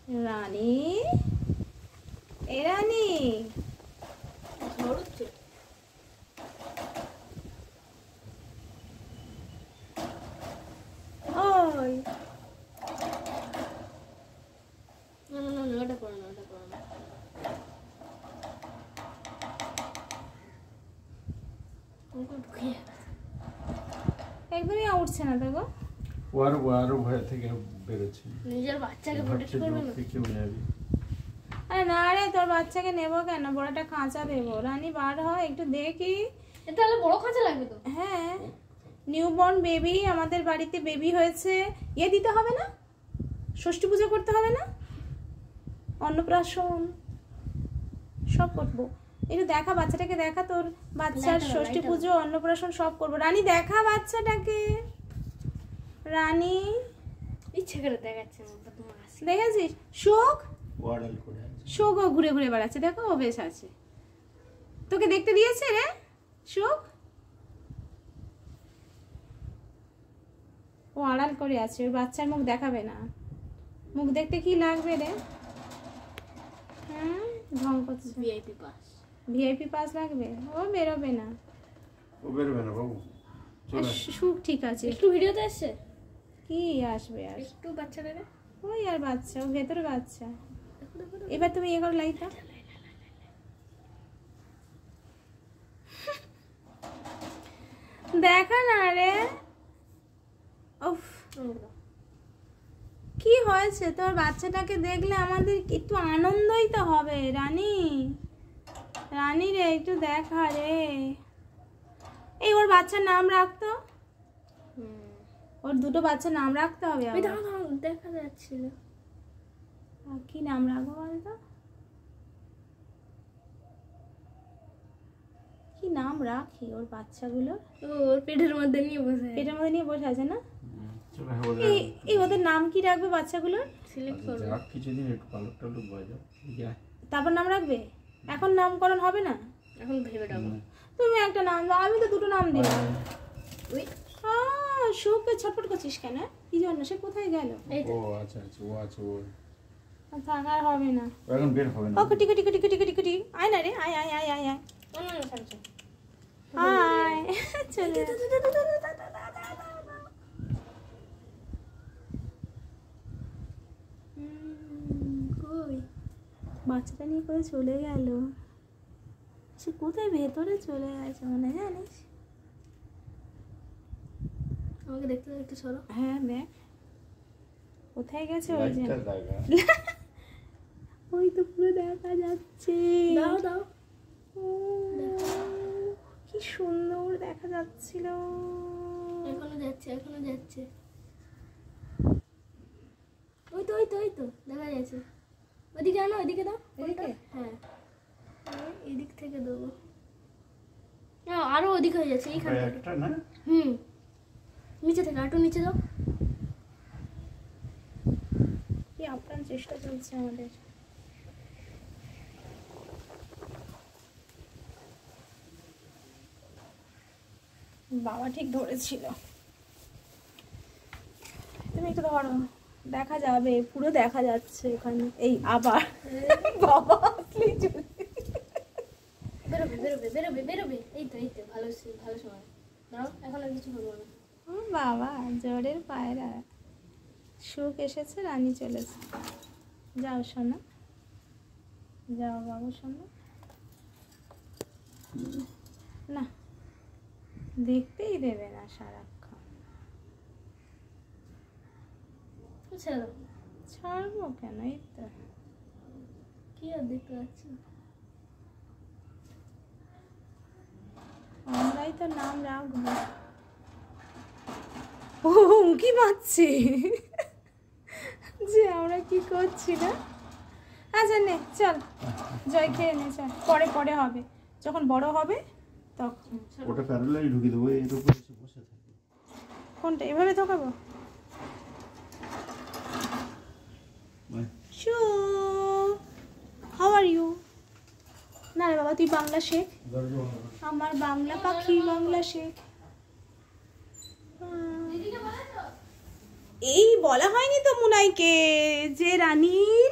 রানী এ রানী ধরছে ওই না না না ওটা করো না ওটা করো না একদমই উঠছে না তো গো। আরো ভয় থেকে বেরোচ্ছে। নিজের বাচ্চাকে প্রোটেক্ট করবে না কেউ যাবে। আরে না রে, তোর বাচ্চাকে নেবো কেন, বড়টা খাঁচা দেবো। রানী বার হয় একটু দেখি। এটা তাহলে বড় খাঁচা লাগবে তো। হ্যাঁ, নিউবর্ন বেবি, আমাদের বাড়িতে বেবি হয়েছে, ইয়ে দিতে হবে না, ষষ্ঠী পুজো করতে হবে না, অন্নপ্রাশন সব করবো। একটু দেখা বাচ্চাটাকে, দেখা তোর বাচ্চার ষষ্ঠী পুজো অন্নপ্রাশন সব করবো। রানী দেখা বাচ্চাটাকে। রানী ইচ্ছে করে দেখাচ্ছে না তোমার আসি দেখেছিস? সুখ ওয়ার্ডাল করে আছে। সুখ ও ঘুরে ঘুরে বেড়াচ্ছে, দেখো ও বেশ আছে। তোকে দেখতে দিয়েছে রে সুখ? ও আড়াল করে আছে, ওর বাচ্চার মুখ দেখাবে না। মুখ দেখতে কি লাগবে রে? হ্যাঁ, ঢং করছে। ভিআইপি পাস ভিআইপি পাস লাগবে? ও বেরোবে না, ও বেরোবে না বাবু। চলে আসো। সুখ ঠিক আছে। একটু ভিডিওতে আসছে কি আসবে আর, একটু বাচ্চাটা রে ওই আর বাচ্চা, ও ভেতরে বাচ্চা। দেখো দেখো এবার তুমি ইয়ে করো লাইটটা। দেখা না রে। উফ, কি হয়েছে তোর বাচ্চাটাকে দেখলে আমাদের একটু আনন্দই তো হবে। রানী, রানী রে একটু দেখা রে। এই ওর বাচ্চার নাম রাখতো, ওর দুটো বাচ্চার নাম রাখতে হবে। ওই দাঁড়াও দাঁড়াও দেখা যাচ্ছিল কি নাম রাখবো বলতো? কি নাম রাখি ওর বাচ্চাগুলোর? ওর পেটের মধ্যে নিয়ে বসে পেটের মধ্যে নিয়ে বসে আছে না? চলে হ্যাঁ, এই ওদের নাম কি রাখবে বাচ্চাগুলোর? সিলেক্ট করো যাক কিছুদিন একটু পালক টালক বাজাও। তারপর নাম রাখবে? এখন নামকরণ হবে না? এখন ভেবে ডাকো তুমি একটা নাম দাও, আমি তো দুটো নাম দিলাম। ওই সুখকে ছটফট করছিস কেন? কি জন্য? সে কোথায় গেল? এই ও আচ্ছা আচ্ছা, ও আছে ও। থাকার হবে না। ও এখন বের হবে না। ও কুটি কুটি কুটি কুটি কুটি কুটি, আয় না রে, আয় আয় আয় আয় আয় না না না ছাড়ছো আয়। চলে কই বাচ্চাটা নিয়ে করে চলে গেল? সে কোথায় ভেতরে চলে গেছে মনে জানিস? আমাকে দেখতে দেখতে সরো হ্যাঁ দেখ কোথায় গেছে। ওই যে লাইটটা লাগা। ওই তো পুরো দেখা যাচ্ছে। দাও দাও ও, কি সুন্দর দেখা যাচ্ছিল। এখনো যাচ্ছে এখনো যাচ্ছে ওই তো ওই তো ওই তো দেখা যাচ্ছে ওইদিকে আনো ওইদিকে দাও এদিকে? হ্যাঁ এদিক থেকে দেবো না আরো ওদিক হয়ে যাচ্ছে এইখান থেকে একটা না নিচে থেকে আরো নিচে দাও কি আপ্রাণ চেষ্টা চলছে আমাদের। বাবা ঠিক ধরেছিল। তুমি একটু ধরো, দেখা যাবে, পুরো দেখা যাচ্ছে এখানে। এই আবার বাবা আসলেই চলে। বেরোবে বেরোবে বেরোবে বেরোবে এই তো ভালো ভালো সময় দাঁড়াও এখন আর কিছু বলবো না ও বাবা, জোরের পায়রা। সুখ এসেছে, রানী চলেছে। যাও সোনা, যাও বাবু সোনা। না, দেখতেই দেবে না সারাক্ষণ। ছেড়ে দাও ছাড়বো কেন? এই তো কি আর দেখতে পাচ্ছি আমরাই তো নাম রাখবো। ও কি মারছি যে আমরা কি করছি না। আচ্ছা নে চল, জয় খেয়ে নে চল, পরে পরে হবে, যখন বড় হবে তখন। ওটা প্যারালাই ঢুকিয়ে দেবো, এর উপর এসে বসে থাকবে। কোনটা এভাবে ঢোকাবো? শু, হাউ আর ইউ? না রে বাবা, তুই বাংলা শেখ। আমার বাংলা পাখি, বাংলা শেখ। এই বলা হয়নি তো মুনাইকে যে রানীর